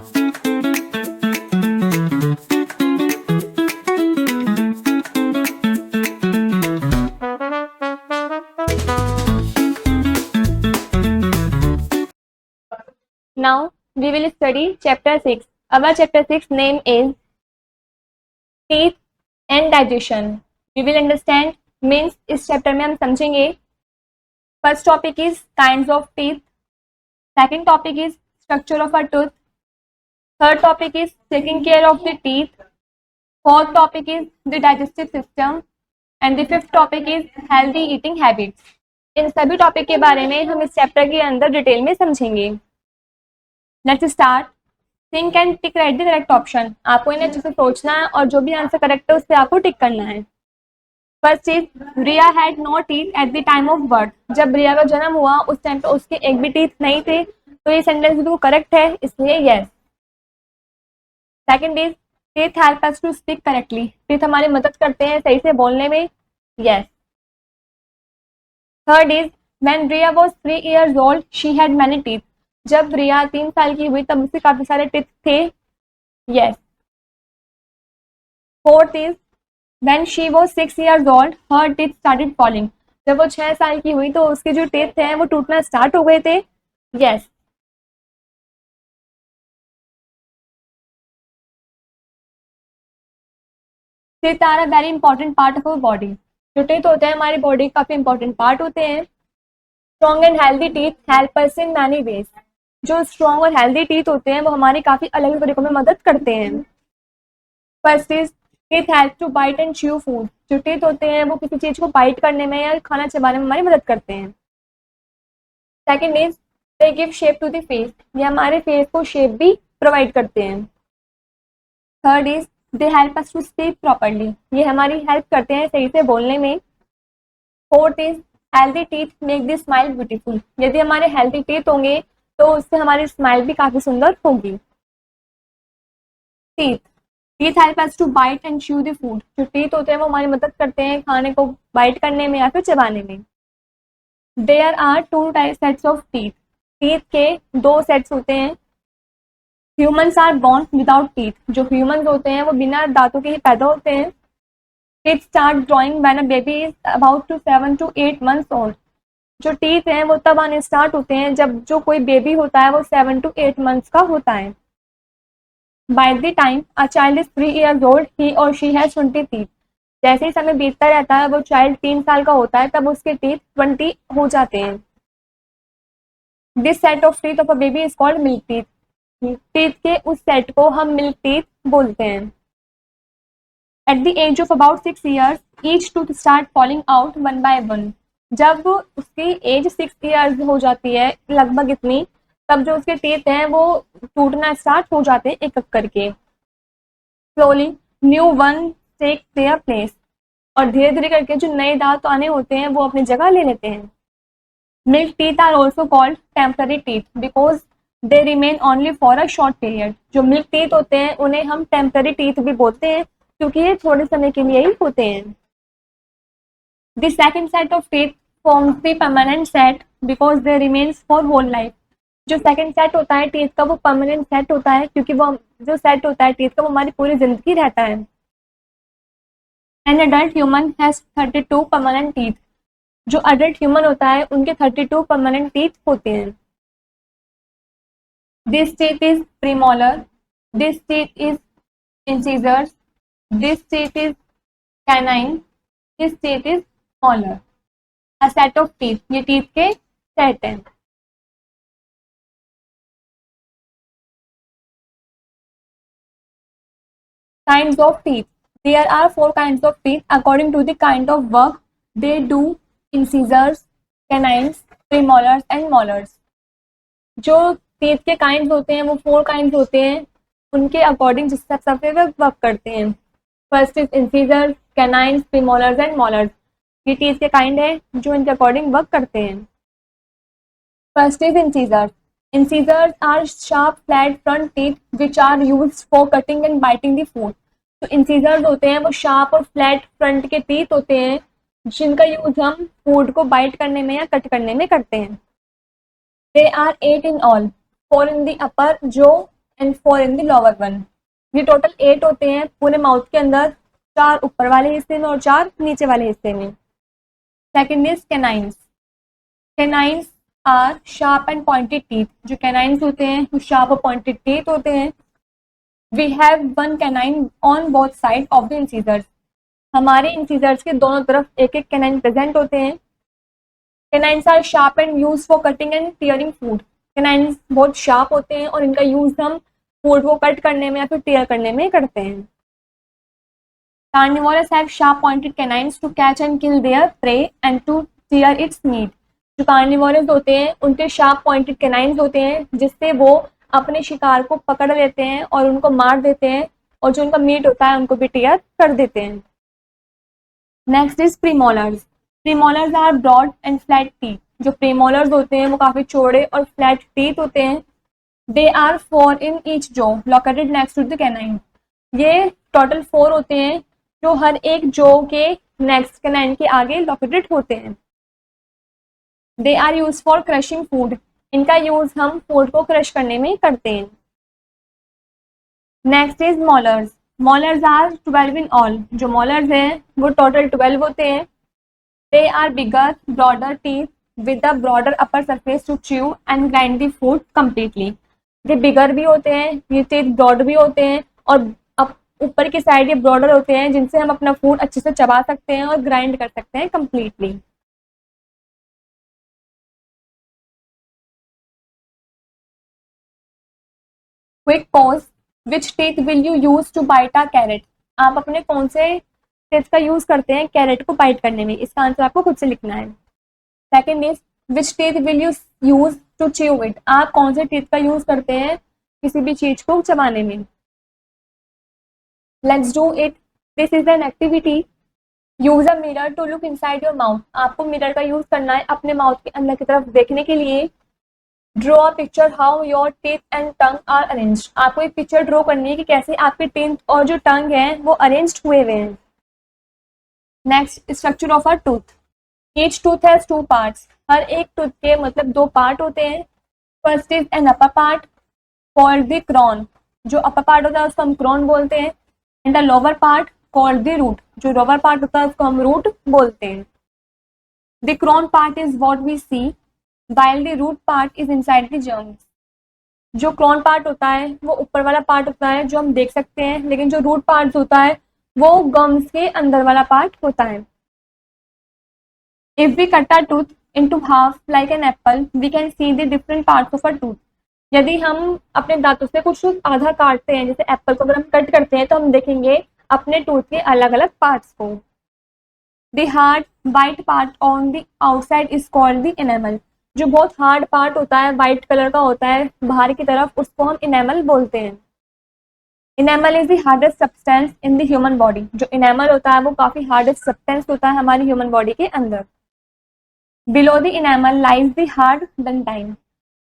Now we will study chapter 6. Our chapter 6 name is teeth and digestion. We will understand means इस chapter में हम समझेंगे. First topic is kinds of teeth. Second topic is structure of a tooth. Third topic is taking care of the teeth. Fourth topic is the digestive system. And the fifth topic is healthy eating habits. इन सभी topic के बारे में हम इस chapter के अंदर detail में समझेंगे. Let's start. Think and tick right the correct option. आपको इन्हें अच्छे से सोचना है और जो भी आंसर करेक्ट है उस पर आपको टिक करना है. First is Riya had no teeth at the time of birth. जब रिया का जन्म हुआ उस टाइम पे उसके एक भी टीथ नहीं थे, तो ये सेंटेंस बिल्कुल करेक्ट है, इसलिए yes. Second is teeth help us to speak correctly. Teeth हमारी मदद करते हैं सही से बोलने में, yes. Third is when Riya was 3 years old she had many teeth. जब रिया 3 साल की हुई तब उसके काफी सारे टीथ थे, yes. Fourth is when she was 6 years old her teeth started falling. जब वो 6 साल की हुई तो उसके जो टीथ थे वो टूटना स्टार्ट हो गए थे, yes. Teeth are a very important part of our body. जो टीथ होते हैं हमारी बॉडी का काफी इंपॉर्टेंट पार्ट होते हैं. Strong and healthy teeth help us in many ways. जो स्ट्रॉन्ग और हेल्दी टीथ होते हैं वो हमारी काफी अलग तरीकों में मदद करते हैं. First is teeth help to bite and chew food. जो टीथ होते हैं वो किसी चीज को बाइट करने में या खाना चबाने में हमारी मदद करते हैं. Second is they give shape to the face. ये हमारे फेस को शेप भी प्रोवाइड करते हैं. Third is they help us to speak properly. ये हमारी हेल्प करते हैं सही से बोलने में. Fourth is healthy teeth make the smile beautiful. यदि हमारे हेल्दी टीथ होंगे तो उससे हमारी स्माइल भी काफी सुंदर होगी. Teeth teeth help us to bite and chew the food. जो टीथ होते हैं वो हमारी मदद करते हैं खाने को बाइट करने में या फिर चबाने में. There are 2 sets of teeth. Teeth के 2 सेट्स होते हैं. Humans are born without teeth. जो ह्यूमन्स होते हैं वो बिना दांतों के ही पैदा होते हैं. Teeth start growing when a baby is about to 7 to 8 months old. जो टीथ हैं वो तब आने स्टार्ट होते हैं जब जो कोई बेबी होता है वो 7 to 8 months का होता है. By the time a child is 3 years old ही और शी हैज 20 टीथ. जैसे ही समय बीतता रहता है वो चाइल्ड 3 साल का होता है तब उसके टीथ 20 हो जाते हैं. This set of teeth of a baby is called milk teeth. Teeth के उस सेट को हम मिल्क टीथ बोलते हैं. At the age of about 6 years each tooth start falling out one by one. जब उसकी एज 6 years हो जाती है लगभग इतनी, तब जो उसके टीथ हैं वो टूटना स्टार्ट हो जाते हैं एक एक करके. Slowly new one take their place. और धीरे धीरे करके जो नए दांत आने होते हैं वो अपनी जगह ले लेते हैं. Milk teeth are also called temporary teeth because they remain only for a short period. जो मिल्क टीथ होते हैं उन्हें हम टेम्पररी टीथ भी बोलते हैं क्योंकि ये थोड़े समय के लिए ही होते हैं. The second set of teeth forms the permanent set because they remains for whole life. जो सेकंड सेट होता है टीथ का वो परमानेंट सेट होता है क्योंकि वो जो सेट होता है टीथ का वो हमारी पूरी जिंदगी रहता है. An adult human has 32 permanent teeth. जो अडल्ट ह्यूमन होता है उनके 32 परमानेंट टीथ होते हैं. This teeth is premolar. This teeth is incisors. This teeth is canine. This teeth is molar. A set of teeth. ये teeth के set हैं. Kinds of teeth. There are 4 kinds of teeth according to the kind of work they do. Incisors, canines, premolars and molars. जो teeth के kinds होते हैं वो 4 kinds होते हैं उनके अकॉर्डिंग जिस हिसाब से वे वर्क करते हैं. First is incisor, canines, premolars and molars. ये टीथ के काइंड है जो इनके अकॉर्डिंग वर्क करते हैं. First is incisor. Incisors are sharp flat front teeth which are used for cutting and biting the food. तो इंसीजर्स होते हैं वो शार्प और फ्लैट फ्रंट के टीथ होते हैं जिनका यूज हम फूड को बाइट करने में या कट करने में करते हैं. They are 8 in all. 4 in the upper jaw and 4 in the lower one. ये टोटल 8 होते हैं पूरे माउथ के अंदर, 4 ऊपर वाले हिस्से में और 4 नीचे वाले हिस्से में. Second is canines. Canines are sharp and pointed teeth. जो कैनाइन्स होते हैं वो शार्प और पॉइंटेड टीथ होते हैं. We have one canine on both side of the incisors. हमारे इंसीजर्स के दोनों तरफ एक एक कैनाइन प्रेजेंट होते हैं. Canines are sharp and use for cutting and tearing food. Canines बहुत शार्प होते हैं और इनका यूज हम फूड को कट करने में या फिर टीयर करने में करते हैं. Carnivores have sharp pointed canines to catch and kill their prey and to tear its meat. जो कार्निवोरस होते हैं उनके शार्प पॉइंटेड कैनाइन्स होते हैं जिससे वो अपने शिकार को पकड़ लेते हैं और उनको मार देते हैं और जो उनका मीट होता है उनको भी टीयर कर देते हैं. Next is premolars. Premolars are broad and flat teeth. जो प्रीमोलर्स होते हैं वो काफी चौड़े और फ्लैट टीथ होते हैं. They are 4 in each jaw located next to the canine. ये टोटल 4 होते हैं जो हर एक जो के नेक्स्ट कैनाइन के आगे लोकेटेड होते हैं. They are use for crushing food. इनका यूज हम फूड को क्रश करने में करते हैं. Next is molars. Molars are 12 in all. जो मॉलर्स हैं वो टोटल 12 होते हैं. They are bigger broader teeth with a broader upper surface to chew and grind the food completely. ये बिगर भी होते हैं, ये टीथ ब्रॉड भी होते हैं और ऊपर की साइड ये ब्रॉडर होते हैं जिनसे हम अपना फूड अच्छे से चबा सकते हैं और ग्राइंड कर सकते हैं completely. Quick pause. Which teeth will you use to bite a carrot. आप अपने कौन से टीथ का यूज करते हैं कैरेट को बाइट करने में. इसका आंसर आपको खुद से लिखना है. Second is which teeth will you use to chew it. आप कौन से टीथ का यूज करते हैं किसी भी चीज को चबाने में. Let's do it. This is an activity. Use a mirror to look inside your mouth. आपको मिरर का यूज करना है अपने माउथ के अंदर की तरफ देखने के लिए. Draw a picture how your teeth and tongue are arranged. आपको एक पिक्चर ड्रॉ करनी है कि कैसे आपके टीथ और जो टंग है वो अरेंज्ड हुए हुए हैं. Next, structure of a tooth. Each tooth has 2 parts. हर एक टूथ के मतलब 2 पार्ट होते हैं. First is an upper part called the crown. जो अपर पार्ट होता है उसको हम क्रॉन बोलते हैं. And the lower part called the root. जो लोअर पार्ट होता है उसको हम रूट बोलते हैं. The crown part is what we see while the root part is inside the germs. जो क्रॉन पार्ट होता है वो ऊपर वाला पार्ट होता है जो हम देख सकते हैं, लेकिन जो रूट पार्ट होता है वो गम्स के अंदर वाला पार्ट होता है. If we cut a tooth into half like an apple we can see the different parts of a tooth. यदि हम अपने दांतों से कुछ आधा काटते हैं जैसे एप्पल को अगर हम कट करते हैं तो हम देखेंगे अपने टूथ के अलग अलग पार्ट्स को. The hard white part on the outside is called the enamel. जो बहुत हार्ड पार्ट होता है वाइट कलर का होता है बाहर की तरफ उसको हम इनेमल बोलते हैं. Enamel is the hardest substance in the human body. जो इनेमल होता है वो काफी हार्डेस्ट सब्सटेंस होता है हमारी ह्यूमन बॉडी के अंदर. Below the enamel lies the hard dentine.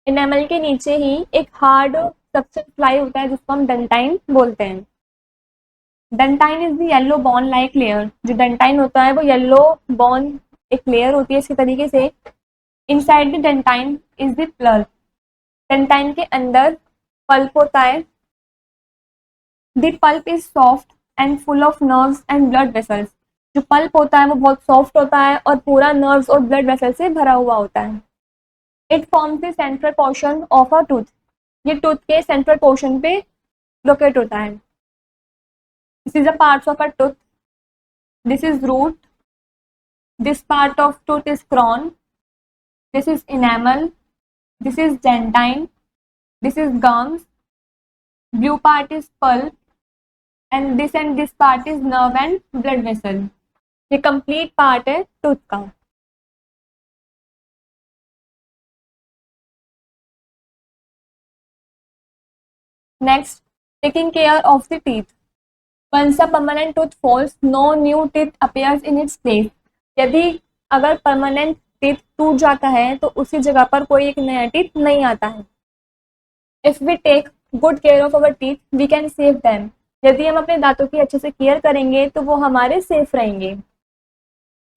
Enamel के नीचे ही एक हार्ड सब्सटेंस लाई होता है जिसको हम डेंटाइन बोलते हैं. Dentine is the yellow bone like layer. जो डेंटाइन होता है वो येलो बॉन एक लेयर होती है इसके तरीके से. Inside the dentine is the pulp. Dentine के अंदर पल्प होता है. The pulp is soft and full of nerves and blood vessels. जो पल्प होता है वो बहुत सॉफ्ट होता है और पूरा नर्व्स और ब्लड वेसल से भरा हुआ होता है. It forms the central portion of a tooth. ये टूथ के सेंट्रल पोर्शन पे लोकेट होता है. This is a parts of a tooth. This is root. This part of tooth is crown. This is enamel. This is dentine. This is gums. Blue part is pulp and this part is nerve and blood vessel. ये complete part है tooth का. Next, taking care of the teeth. Once a permanent tooth falls, no new teeth appears in its place. यदि अगर permanent teeth टूट जाता है तो उसी जगह पर कोई एक नया टीथ नहीं आता है. If we take good care of our teeth, we can save them. यदि हम अपने दांतों की अच्छे से केयर करेंगे तो वो हमारे सेफ रहेंगे.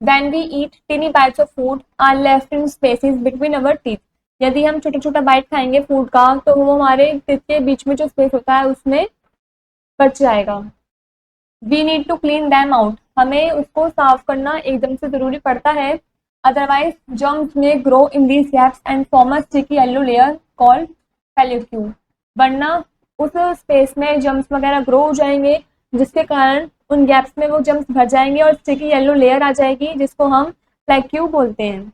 When we eat, tiny bites of food are left in spaces between our teeth. यदि हम छोटा छोटा बाइट खाएंगे फूड का तो वो हमारे टीथ के बीच में जो स्पेस होता है उसमें बच जाएगा। We need to clean them out, हमें उसको साफ करना एकदम से जरूरी पड़ता है। Otherwise germs may grow in these gaps and form a sticky yellow layer called plaque, वरना उस स्पेस में जर्म्स वगैरह ग्रो हो जाएंगे जिसके कारण उन गैप्स में वो जर्म्स भर जाएंगे और स्टिकी येलो लेयर आ जाएगी जिसको हम फ्लैक्यू बोलते हैं।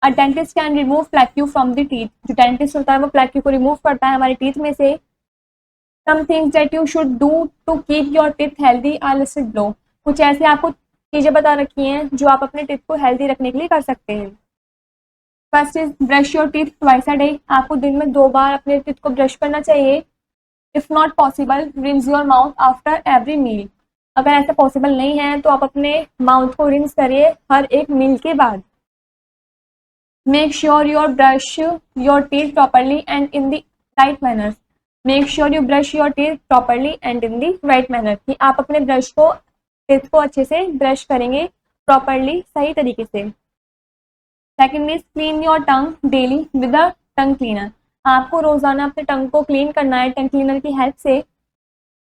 A dentist can remove plaque from the teeth, जो डेंटिस्ट होता है वो फ्लैक्यू को रिमूव करता है हमारे टीथ में से। Some things that you should do to keep your teeth healthy are listed below, कुछ ऐसे आपको चीजें बता रखी हैं जो आप अपने टीथ को हेल्दी रखने के लिए कर सकते हैं। First is brush your teeth twice a day, आपको दिन में 2 बार अपने टीथ को ब्रश करना चाहिए। If not possible rinse your mouth after every meal, अगर ऐसा पॉसिबल नहीं है तो आप अपने माउथ को रिंस करिए हर एक मील के बाद। Make sure your brush your teeth properly and in the right manner, make sure you brush your teeth properly and in the right manner, कि आप अपने ब्रश को टीथ को अच्छे से ब्रश करेंगे प्रॉपरली सही तरीके से। Second is clean your tongue daily with a tongue cleaner, आपको रोजाना अपने टंग को क्लीन करना है टंग क्लीनर की हेल्प से।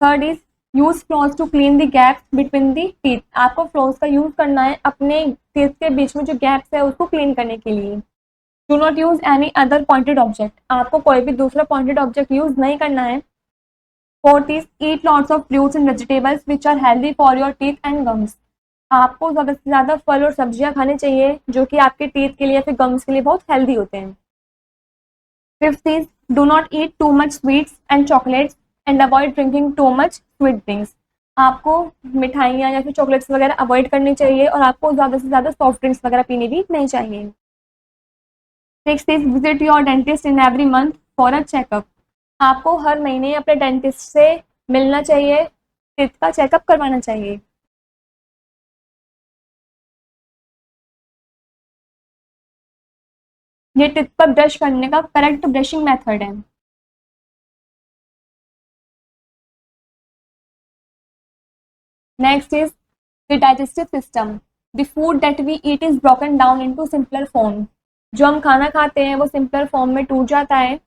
Third is use floss to clean the gaps between the teeth, आपको फ्लॉस का यूज करना है अपने टीथ के बीच में जो गैप्स है उसको क्लीन करने के लिए। Do not use any other pointed object, आपको कोई भी दूसरा पॉइंटेड ऑब्जेक्ट यूज नहीं करना है। Fourth is eat lots of fruits and vegetables which are healthy for your teeth and gums, आपको ज़्यादा से ज़्यादा फल और सब्जियां खाने चाहिए जो कि आपके टीथ के लिए या फिर गम्स के लिए बहुत हेल्दी होते हैं। Fifth is do not eat too much sweets and chocolates and avoid drinking too much sweet drinks, आपको मिठाइयाँ या फिर चॉकलेट्स वगैरह अवॉइड करनी चाहिए और आपको ज़्यादा से ज़्यादा सॉफ्ट ड्रिंक्स वगैरह पीनी भी नहीं चाहिए। Sixth is visit your dentist in every month for a checkup, आपको हर महीने अपने डेंटिस्ट से मिलना चाहिए, टीथ का चेकअप करवाना चाहिए। ये टीथ पर ब्रश करने का करेक्ट ब्रशिंग मेथड है। Next is the digestive system, the food that we eat is broken down into simpler form, जो हम खाना खाते हैं वो सिंपलर फॉर्म में टूट जाता है।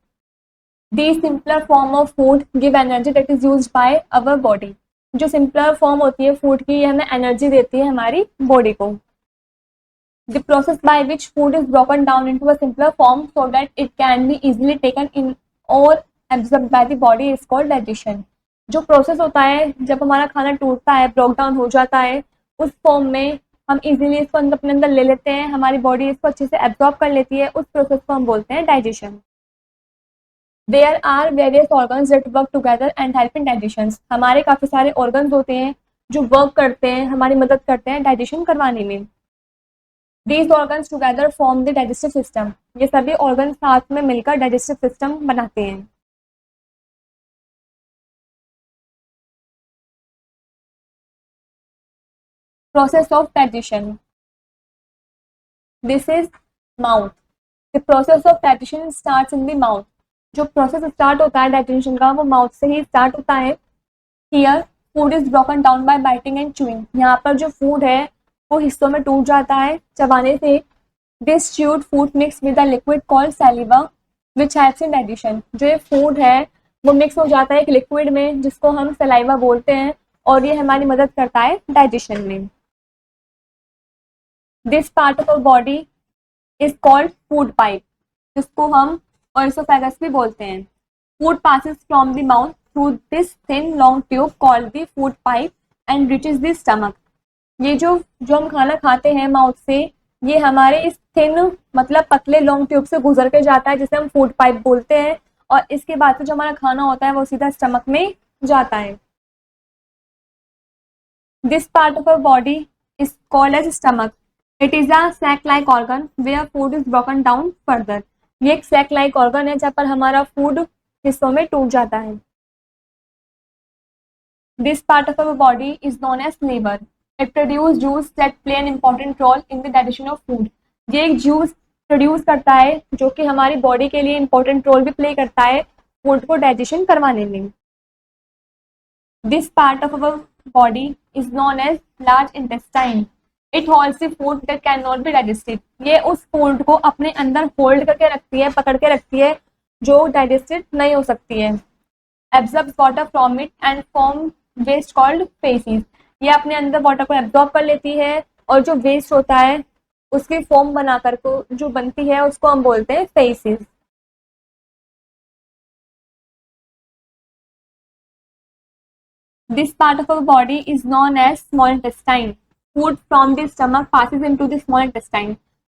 The simpler form of food give energy that is used by our body, जो सिंपलर फॉर्म होती है फूड की ये हमें एनर्जी देती है हमारी बॉडी को। The process by which food is broken down into a simpler form so that it can be easily taken in or absorbed by the body is called digestion, जो process होता है जब हमारा खाना टूटता है ब्रोक डाउन हो जाता है उस फॉर्म में हम इजीली इसको अपने अंदर ले लेते हैं, हमारी बॉडी इसको अच्छे से एब्जॉर्ब कर लेती है, उस प्रोसेस को हम बोलते हैं digestion. There are various organs that work together and help in digestion, हमारे काफ़ी सारे ऑर्गन्स होते हैं जो वर्क करते हैं हमारी मदद करते हैं डाइजेशन करवाने में। These organs together form the digestive system, ये सभी ऑर्गन साथ में मिलकर डाइजेस्टिव सिस्टम बनाते हैं। Process of digestion, this is mouth, the process of digestion starts in the mouth, जो प्रोसेस स्टार्ट होता है डाइजेशन का वो माउथ से ही स्टार्ट होता है। Here food is broken down by biting and chewing, यहाँ पर जो फूड है वो हिस्सों में टूट जाता है चबाने से। This chewed food mix with a liquid called saliva which helps in digestion, जो ये फूड है वो मिक्स हो जाता है एक लिक्विड में जिसको हम सलाइवा बोलते हैं और ये हमारी मदद करता है डाइजेशन में। This part of our body is called food pipe, जिसको हम ऑइसोफेगस भी बोलते हैं। Food passes from the mouth through this thin long tube called the food pipe and reaches the stomach, ये जो हम खाना खाते हैं माउथ से ये हमारे इस थिन मतलब पतले लॉन्ग ट्यूब से गुजर के जाता है जिसे हम फूड पाइप बोलते हैं और इसके बाद से जो हमारा खाना होता है वो सीधा स्टमक में जाता है। This part of our body is called as stomach, it is a sack like organ where food is broken down further, ये एक सैक लाइक ऑर्गन है जहाँ पर हमारा फूड हिस्सों में टूट जाता है। This part of our body is known as liver, it produce juice that play an important role in the digestion of food, ये एक जूस प्रोड्यूस करता है जो कि हमारी बॉडी के लिए इंपॉर्टेंट रोल भी प्ले करता है फूड को डाइजेशन करवाने में। This part of our body is known as large intestine, it holds the food that can not be digested, ये उस फूड को अपने अंदर होल्ड करके रखती है, पकड़ के रखती है, जो डाइजेस्टेड नहीं हो सकती है। Absorbs water from it and form waste called faeces, ये अपने अंदर वाटर को एब्जॉर्ब कर लेती है और जो वेस्ट होता है उसकी फॉर्म बनाकर को जो बनती है उसको हम बोलते हैं faces. This part of our body is known as small intestine. Food from the stomach passes into the small intestine.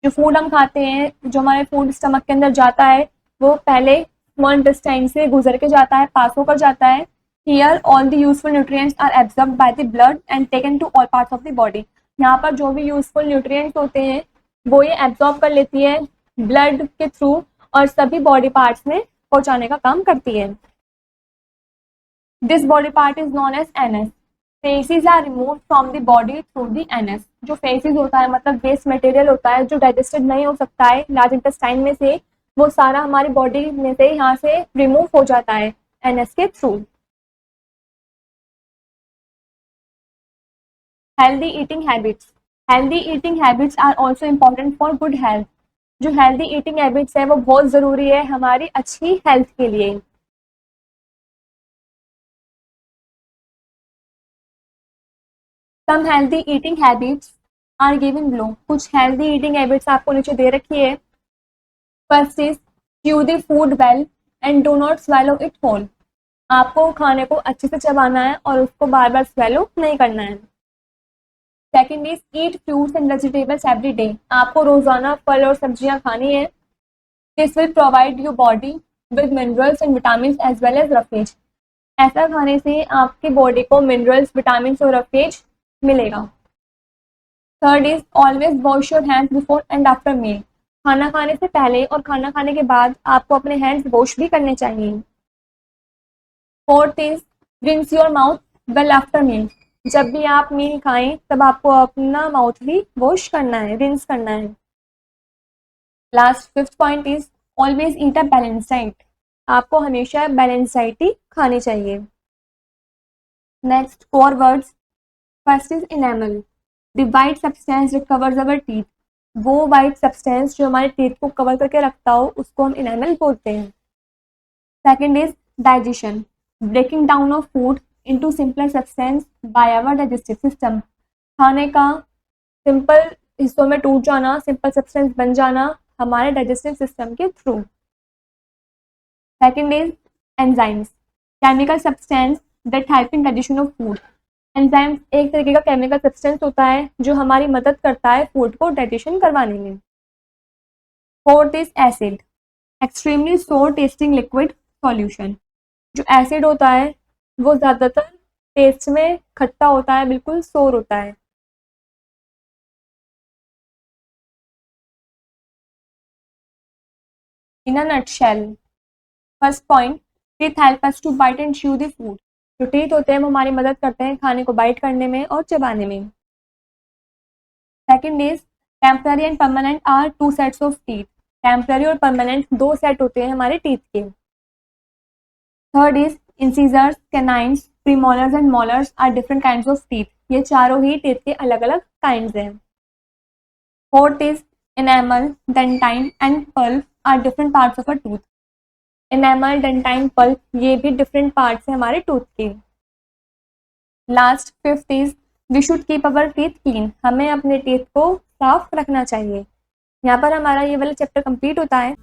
जो फूड हम खाते हैं, जो हमारे फूड स्टमक के अंदर जाता है, वो पहले स्मॉल इंटेस्टाइन से गुजर के जाता है, पास होकर जाता है। Here all the useful nutrients are absorbed by the blood and taken to all parts of the body. यहाँ पर जो भी यूजफुल न्यूट्रिएंट्स होते हैं वो ये एब्जॉर्ब कर लेती है ब्लड के थ्रू और सभी बॉडी पार्ट्स में पहुंचाने का काम करती है। This body part is known as anus. Feces are removed from the body through the anus. जो feces होता है मतलब वेस्ट मटेरियल होता है जो डाइजेस्टेड नहीं हो सकता है लार्ज इंटेस्टाइन में से, वो सारा हमारी बॉडी में से यहाँ से रिमूव हो जाता है एनएस के थ्रू। Healthy eating habits. Healthy eating habits are also important for good health. जो हेल्दी ईटिंग हैबिट्स है वो बहुत ज़रूरी है हमारी अच्छी हेल्थ के लिए। Some healthy eating habits are given below. कुछ हेल्दी ईटिंग हैबिट्स आपको नीचे दे रखी है। First is chew the food well and do not swallow it whole. आपको खाने को अच्छे से चबाना है और उसको बार बार स्वेलो नहीं करना है। Second is eat fruits and vegetables every day. आपको रोजाना फल और सब्जियां खानी है। This will provide your body with minerals and vitamin as well as roughage. ऐसा खाने से आपकी बॉडी को मिनरल्स, विटामिन और रफेज मिलेगा। Third is always wash your hands before and after meal. खाना खाने से पहले और खाना खाने के बाद आपको अपने हैंड्स वॉश भी करने चाहिए। Fourth is rinse your mouth well after meal. जब भी आप मील खाएं तब आपको अपना माउथ भी वॉश करना है, रिंस करना है। Last fifth point is always eat a balance diet. आपको हमेशा बैलेंस डाइट ही खानी चाहिए। Next 4 words. First is enamel, the white substance that covers our teeth. वो वाइट सब्सटेंस जो हमारे टीथ को कवर करके रखता हो उसको हम इनेमल बोलते हैं। Second is digestion, breaking down of food into simpler substance by our digestive system. खाने का सिंपल हिस्सों में टूट जाना, सिंपल सब्सटेंस बन जाना हमारे डाइजेस्टिव सिस्टम के through. Second is enzymes, chemical substance that help in digestion of food. Enzymes एक तरीके का केमिकल सब्सटेंस होता है जो हमारी मदद करता है फूड को डाइजेशन करवाने में। फोर्थ इज एसिड, एक्सट्रीमली सोर टेस्टिंग लिक्विड सॉल्यूशन। जो एसिड होता है वो ज़्यादातर टेस्ट में खट्टा होता है, बिल्कुल सोर होता है। In a nutshell, first point, teeth help us to bite and chew the food. जो टीथ होते हैं वो हमारी मदद करते हैं खाने को बाइट करने में और चबाने में। Second is temporary and permanent are 2 sets of teeth. Temporary और परमानेंट 2 सेट होते हैं हमारे टीथ के। Third is incisors, canines, premolars and molars are different kinds of teeth. ये चारों ही टीथ के अलग अलग काइंड्स हैं। Fourth is enamel, dentine and pulp are different parts of a tooth. Enamel, dentine, pulp ये भी डिफरेंट पार्ट्स हैं हमारे टूथ के। Last fifth is we should keep our teeth clean. हमें अपने टीथ को साफ रखना चाहिए। यहाँ पर हमारा ये वाला चैप्टर कंप्लीट होता है।